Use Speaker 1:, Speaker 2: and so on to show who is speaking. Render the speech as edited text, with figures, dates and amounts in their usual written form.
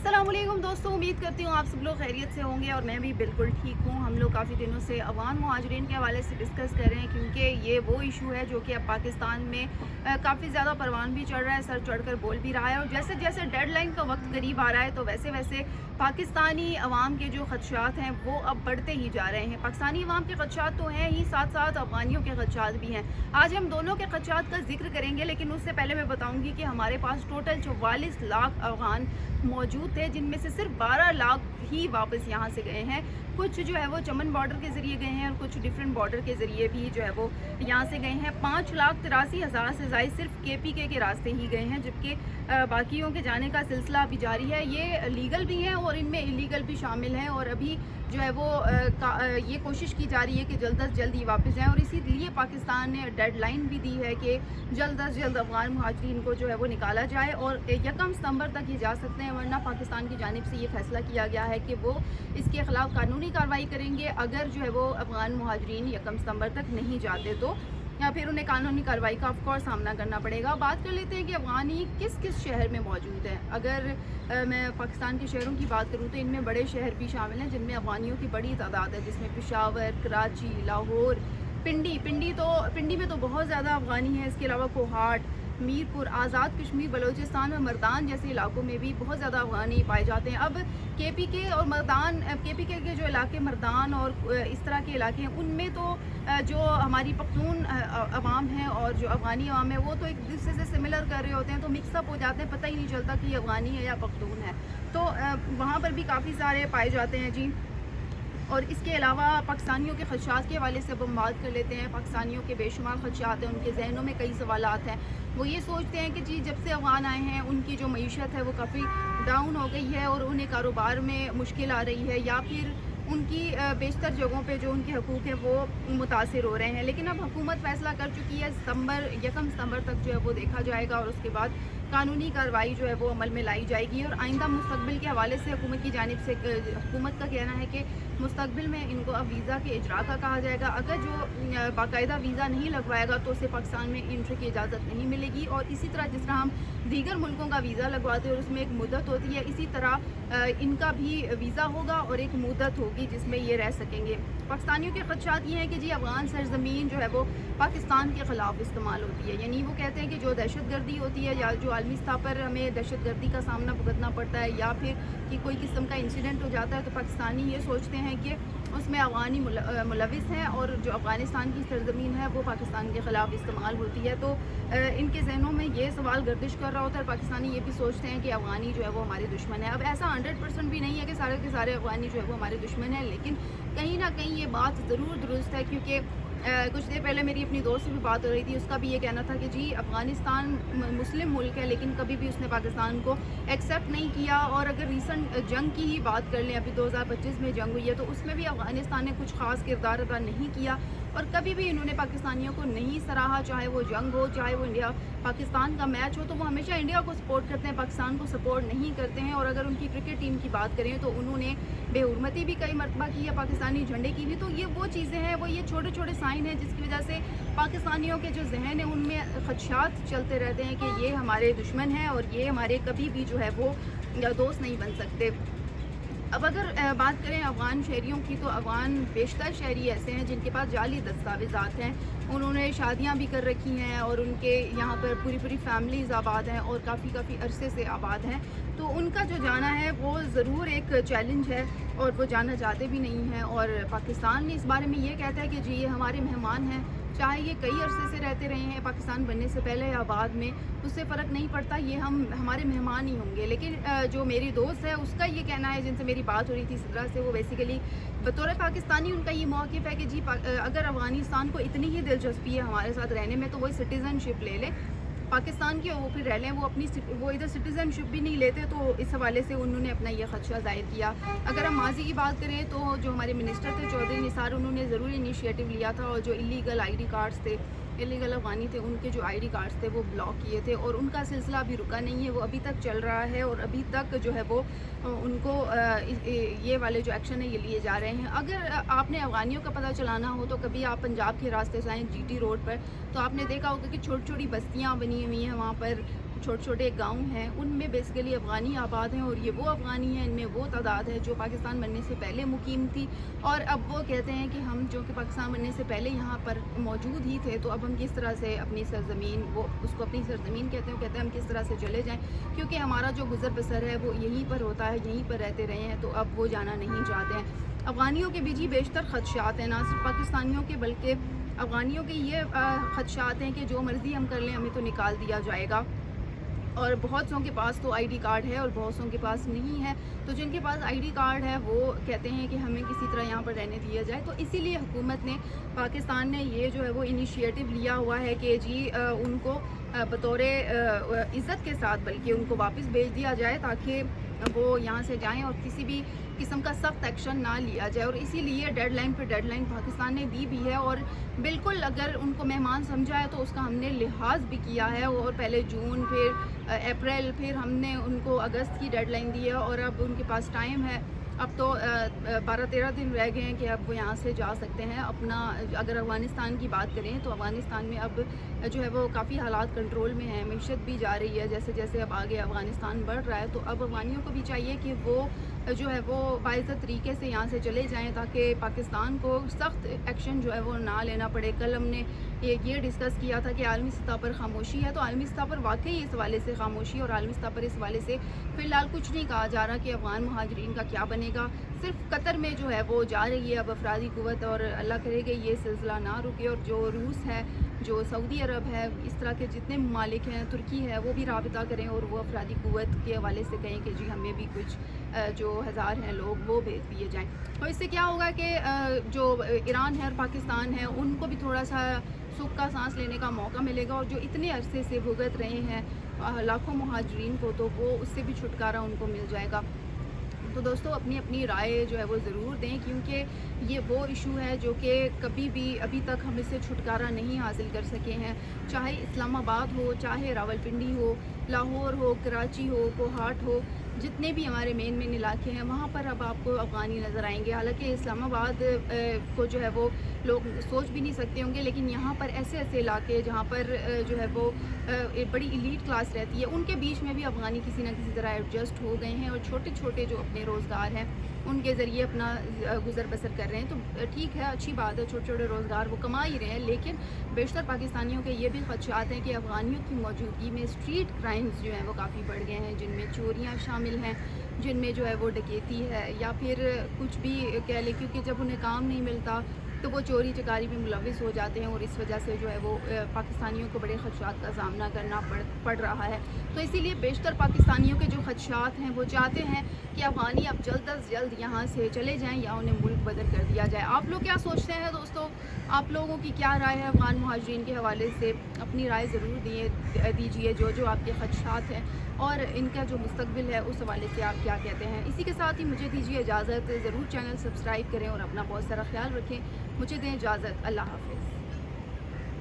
Speaker 1: अस्सलामुअलैकुम दोस्तों, उम्मीद करती हूँ आप सब लोग खैरियत से होंगे और मैं भी बिल्कुल ठीक हूँ। हम लोग काफ़ी दिनों से अफ़गान मुहाजिरीन के हवाले से डिस्कस कर रहे हैं, क्योंकि ये वो इशू है जो कि अब पाकिस्तान में काफ़ी ज़्यादा परवान भी चढ़ रहा है, सर चढ़ कर बोल भी रहा है। और जैसे जैसे डेडलाइन का वक्त करीब आ रहा है तो वैसे वैसे पाकिस्तानी अवाम के जो खदशात हैं वो अब बढ़ते ही जा रहे हैं। पाकिस्तानी अवाम के खदशात तो हैं ही, साथ साथ अफ़गानियों के खदशात भी हैं। आज हम दोनों के खदशात का जिक्र करेंगे, लेकिन उससे पहले मैं बताऊँगी कि हमारे पास टोटल 44 लाख अफ़गान मौजूद थे, जिनमें से सिर्फ 12 लाख ही वापस यहाँ से गए हैं। कुछ जो है वो चमन बॉर्डर के ज़रिए गए हैं और कुछ डिफरेंट बॉर्डर के ज़रिए भी जो है वो यहाँ से गए हैं। 5,83,000 से ज़ायद सिर्फ KPK के रास्ते ही गए हैं, जबकि बाकियों के जाने का सिलसिला अभी जारी है। ये लीगल भी हैं और इनमें इलीगल भी शामिल हैं, और अभी जो है वो ये कोशिश की जा रही है कि जल्द अज जल्द ही वापस जाएँ। और इसीलिए पाकिस्तान ने डेडलाइन भी दी है कि जल्द अज जल्द अफ़गान मुहाजिरीन को जो है वो निकाला जाए और 1 सितंबर तक ये जा सकते हैं, वरना पाकिस्तान की जानिब से ये फैसला किया गया है कि वो इसके ख़िलाफ़ कानूनी कार्रवाई करेंगे अगर जो है वो अफ़गान मुहाजिरीन 1 सितंबर तक नहीं जाते तो, या फिर उन्हें कानूनी कार्रवाई का ऑफकोर्स सामना करना पड़ेगा। बात कर लेते हैं कि अफ़गानी किस किस शहर में मौजूद हैं। अगर मैं पाकिस्तान के शहरों की बात करूँ तो इनमें बड़े शहर भी शामिल हैं जिनमें अफ़गानियों की बड़ी तादाद है, जिसमें पेशावर, कराची, लाहौर, पिंडी में तो बहुत ज़्यादा अफ़गानी है। इसके अलावा कोहाट, मीरपुर, आज़ाद कश्मीर, बलूचिस्तान और मर्दान जैसे इलाकों में भी बहुत ज़्यादा अफ़गानी पाए जाते हैं। अब KPK और मर्दान, KPK के जो इलाके मर्दान और इस तरह के इलाके हैं, उनमें तो जो हमारी पख्तून अवाम है और जो अफ़गानी अवाम है वो तो एक दूसरे से सिमिलर कर रहे होते हैं, तो मिक्सअप हो जाते हैं, पता ही नहीं चलता कि अफ़गानी है या पख्तून है। तो वहाँ पर भी काफ़ी सारे पाए जाते हैं जी। और इसके अलावा पाकिस्तानियों के खदशात के हवाले से अब हम बात कर लेते हैं। पाकिस्तानियों के बेशुमार खदशात हैं, उनके जहनों में कई सवालात हैं। वो ये सोचते हैं कि जी जब से अफ़गान आए हैं उनकी जो मईशत है वो काफ़ी डाउन हो गई है और उन्हें कारोबार में मुश्किल आ रही है, या फिर उनकी बेशतर जगहों पे जो उनके हकूक़ हैं वो मुतासिर हो रहे हैं। लेकिन अब हुकूमत फ़ैसला कर चुकी है, 1 सितंबर तक जो है वो देखा जाएगा और उसके बाद कानूनी कार्रवाई जो है वो अमल में लाई जाएगी। और आइंदा मुस्तकबिल के हवाले से हुकूमत की जानिब से हुकूमत का कहना है कि मुस्तकबिल में इनको अब वीज़ा के इजरा का कहा जाएगा। अगर जो बाकायदा वीज़ा नहीं लगवाएगा तो उसे पाकिस्तान में एंट्री की इजाज़त नहीं मिलेगी। और इसी तरह जिस तरह हम दीगर मुल्कों का वीज़ा लगवाते हैं और उसमें एक मुद्दत होती है, इसी तरह इनका भी वीज़ा होगा और एक मुद्दत होगी जिसमें ये रह सकेंगे। पाकिस्तानियों के खदशात ये हैं कि जी अफ़गान सरजमीन जो है वो पाकिस्तान के ख़िलाफ़ इस्तेमाल होती है, यानी वो कहते हैं कि जो दहशत गर्दी होती है या जो आलमी सतह पर हमें दहशत गर्दी का सामना भुगतना पड़ता है, या फिर कि कोई किस्म का इंसिडेंट हो जाता है, तो पाकिस्तानी ये सोचते हैं कि उसमें अफ़गानी मुलविस हैं और जो अफ़गानिस्तान की सरजमीन है वो पाकिस्तान के ख़िलाफ़ इस्तेमाल होती है। तो इनके जहनों में ये सवाल गर्दिश कर रहा होता है। पाकिस्तानी ये भी सोचते हैं कि अफ़गानी जो है वो हमारे दुश्मन है। अब ऐसा 100% भी नहीं है कि सारे के सारे अफ़गानी जो है वो हमारे दुश्मन है, लेकिन कहीं ना कहीं ये बात ज़रूर दुरुस्त है, क्योंकि कुछ देर पहले मेरी अपनी दोस्त से भी बात हो रही थी, उसका भी ये कहना था कि जी अफ़गानिस्तान मुस्लिम मुल्क है लेकिन कभी भी उसने पाकिस्तान को एक्सेप्ट नहीं किया। और अगर रीसेंट जंग की ही बात कर लें, अभी 2025 में जंग हुई है, तो उसमें भी अफ़गानिस्तान ने कुछ ख़ास किरदार अदा नहीं किया और कभी भी इन्होंने पाकिस्तानियों को नहीं सराहा। चाहे वो जंग हो, चाहे वो इंडिया पाकिस्तान का मैच हो, तो वो हमेशा इंडिया को सपोर्ट करते हैं, पाकिस्तान को सपोर्ट नहीं करते हैं। और अगर उनकी क्रिकेट टीम की बात करें तो उन्होंने बेहुरमती भी कई मरतबा की है पाकिस्तानी झंडे की भी। तो ये वो चीज़ें हैं, वो ये छोटे छोटे साइन हैं जिसकी वजह से पाकिस्तानियों के जो जहन है उनमें खदशात चलते रहते हैं कि ये हमारे दुश्मन हैं और ये हमारे कभी भी जो है वो दोस्त नहीं बन सकते। अब अगर बात करें अफ़गान शहरियों की, तो अफ़गान बेशतर शहरी ऐसे हैं जिनके पास जाली दस्तावेज़ात हैं, उन्होंने शादियां भी कर रखी हैं और उनके यहाँ पर पूरी पूरी फैमिलीज़ आबाद हैं और काफ़ी अरसे से आबाद हैं। तो उनका जो जाना है वो ज़रूर एक चैलेंज है और वो जाना चाहते भी नहीं हैं। और पाकिस्तान ने इस बारे में ये कहता है कि जी ये हमारे मेहमान हैं, चाहे ये कई अरसे से रहते रहे हैं पाकिस्तान बनने से पहले या बाद में, उससे फ़र्क नहीं पड़ता, ये हमारे मेहमान ही होंगे। लेकिन जो मेरी दोस्त है उसका ये कहना है, जिनसे मेरी बात हो रही थी इस तरह से, वो बेसिकली बतौर पाकिस्तानी उनका ये मौक़िफ़ है कि जी अगर अफ़गानिस्तान को इतनी ही दिलचस्पी है हमारे साथ रहने में तो वो सिटीज़नशिप ले लें पाकिस्तान की, वो फिर रह लें। वो इधर सिटीज़नशिप भी नहीं लेते, तो इस हवाले से उन्होंने अपना ये खदशा ज़ाहिर किया। अगर हम माजी की बात करें तो जो हमारे मिनिस्टर थे चौधरी निसार, उन्होंने ज़रूर इनिशिएटिव लिया था और जो इलीगल ID कार्ड्स थे, इलीगल अफ़गानी थे, उनके जो ID कार्ड्स थे वो ब्लॉक किए थे और उनका सिलसिला अभी रुका नहीं है, वो अभी तक चल रहा है और अभी तक जो है वो उनको ये वाले जो एक्शन है ये लिए जा रहे हैं। अगर आपने अफ़गानियों का पता चलाना हो तो कभी आप पंजाब के रास्ते से आएँ GT रोड पर, तो आपने देखा होगा कि छोटी छोटी बस्तियाँ बनी हुई हैं वहाँ पर, छोटे छोटे गांव हैं उनमें बेसिकली अफ़गानी आबाद हैं, और ये वो अफ़गानी हैं, इनमें वो तादाद है जो पाकिस्तान बनने से पहले मुकीम थी, और अब वो कहते हैं कि हम जो कि पाकिस्तान बनने से पहले यहाँ पर मौजूद ही थे, तो अब हम किस तरह से अपनी सरज़मीन, वो उसको अपनी सरज़मीन कहते हैं हम किस तरह से चले जाएँ, क्योंकि हमारा जो गुज़र बसर है वो यहीं पर होता है, यहीं पर रहते रहे हैं, तो अब वो जाना नहीं चाहते हैं। अफ़गानियों के भी जी बेशतर ख़दशात हैं, ना सिर्फ पाकिस्तानियों के बल्कि अफ़गानियों के ये ख़दशात हैं कि जो मर्ज़ी हम कर लें हमें तो निकाल दिया जाएगा, और बहुत सौ के पास तो आईडी कार्ड है और बहुत सौ के पास नहीं है। तो जिनके पास आईडी कार्ड है वो कहते हैं कि हमें किसी तरह यहाँ पर रहने दिया जाए। तो इसीलिए हुकूमत ने, पाकिस्तान ने ये जो है वो इनिशिएटिव लिया हुआ है कि जी उनको बतौर इज़्ज़त के साथ बल्कि उनको वापस भेज दिया जाए, ताकि वो यहाँ से जाएं और किसी भी किस्म का सख्त एक्शन ना लिया जाए। और इसीलिए डेडलाइन पे डेडलाइन पाकिस्तान ने दी भी है, और बिल्कुल अगर उनको मेहमान समझा है तो उसका हमने लिहाज भी किया है, और पहले जून, फिर अप्रैल, फिर हमने उनको अगस्त की डेडलाइन दी है, और अब उनके पास टाइम है। अब तो 12-13 दिन रह गए हैं कि अब वो यहाँ से जा सकते हैं अपना। अगर अफ़गानिस्तान की बात करें तो अफ़गानिस्तान में अब जो है वो काफ़ी हालात कंट्रोल में हैं, मईशत भी जा रही है जैसे जैसे अब आगे अफ़गानिस्तान बढ़ रहा है। तो अब अफ़गानियों को भी चाहिए कि वो जो है वो बाइज़्ज़त तरीके से यहाँ से चले जाएँ, ताकि पाकिस्तान को सख्त एक्शन जो है वो ना लेना पड़े। कल हमने ये डिस्कस किया था कि आलमी सतह पर खामोशी है, तो आलमी सतह पर वाकई इस हवाले से खामोशी, और आलमी सतह पर इस हवाले से फ़िलहाल कुछ नहीं कहा जा रहा कि अफ़गान महाजरीन का क्या बनेगा। सिर्फ कतर में जो है वो जा रही है अब अफरादी क़ुव्वत, और अल्लाह करे कि ये सिलसिला ना रुके, और जो रूस है, जो सऊदी अरब है, इस तरह के जितने ममालिक हैं, तुर्की है, वो भी राबिता करें और वो अफरादी क़ुव्वत के हवाले से कहें कि जी हमें भी कुछ जो हज़ार हैं लोग वो भेज दिए जाएँ। तो इससे क्या होगा कि जो ईरान है और पाकिस्तान है उनको भी थोड़ा सा सुख का सांस लेने का मौका मिलेगा, और जो इतने अरसे से भुगत रहे हैं लाखों मुहाजिरीन को, तो वो उससे भी छुटकारा उनको मिल जाएगा। तो दोस्तों अपनी अपनी राय जो है वो ज़रूर दें, क्योंकि ये वो इशू है जो कि कभी भी अभी तक हम इससे छुटकारा नहीं हासिल कर सके हैं। चाहे इस्लामाबाद हो, चाहे रावलपिंडी हो, लाहौर हो, कराची हो, कोहाट हो, जितने भी हमारे मेन इलाके हैं वहाँ पर अब आपको अफ़गानी नज़र आएंगे। हालांकि इस्लामाबाद को जो है वो लोग सोच भी नहीं सकते होंगे, लेकिन यहाँ पर ऐसे ऐसे इलाके जहाँ पर जो है वो बड़ी एलीट क्लास रहती है, उनके बीच में भी अफ़गानी किसी न किसी तरह एडजस्ट हो गए हैं, और छोटे छोटे जो अपने रोज़गार हैं उनके ज़रिए अपना गुज़र बसर कर रहे हैं। तो ठीक है, अच्छी बात है, छोटे छोटे रोज़गार वो कमा ही रहे हैं। लेकिन बेशतर पाकिस्तानियों के ये भी ख़दशात हैं कि अफ़गानियों की मौजूदगी में स्ट्रीट क्राइम्स जो हैं वो काफ़ी बढ़ गए हैं, जिनमें चोरियाँ शामिल हैं, जिनमें जो है वो डकैती है, या फिर कुछ भी कह लें, क्योंकि जब उन्हें काम नहीं मिलता तो वो चोरी चकारी में मुलविस हो जाते हैं, और इस वजह से जो है वो पाकिस्तानियों को बड़े ख़दशात का सामना करना पड़ रहा है। तो इसीलिए बेशतर पाकिस्तानियों के जो ख़दशात हैं वो चाहते हैं कि अफ़गानी अब जल्द अज जल्द यहाँ से चले जाएं या उन्हें मुल्क बदल कर दिया जाए। आप लोग क्या सोचते हैं दोस्तों? आप लोगों की क्या राय है अफ़गान मुहाजिरीन के हवाले से? अपनी राय ज़रूर दीजिए जो आपके ख़दशात हैं और इनका जो मुस्तक़बिल है उस हवाले से आप क्या कहते हैं। इसी के साथ ही मुझे दीजिए इजाज़त। ज़रूर चैनल सब्सक्राइब करें और अपना बहुत सारा ख्याल रखें। मुझे दें इजाज़त। अल्लाह हाफ़िज़।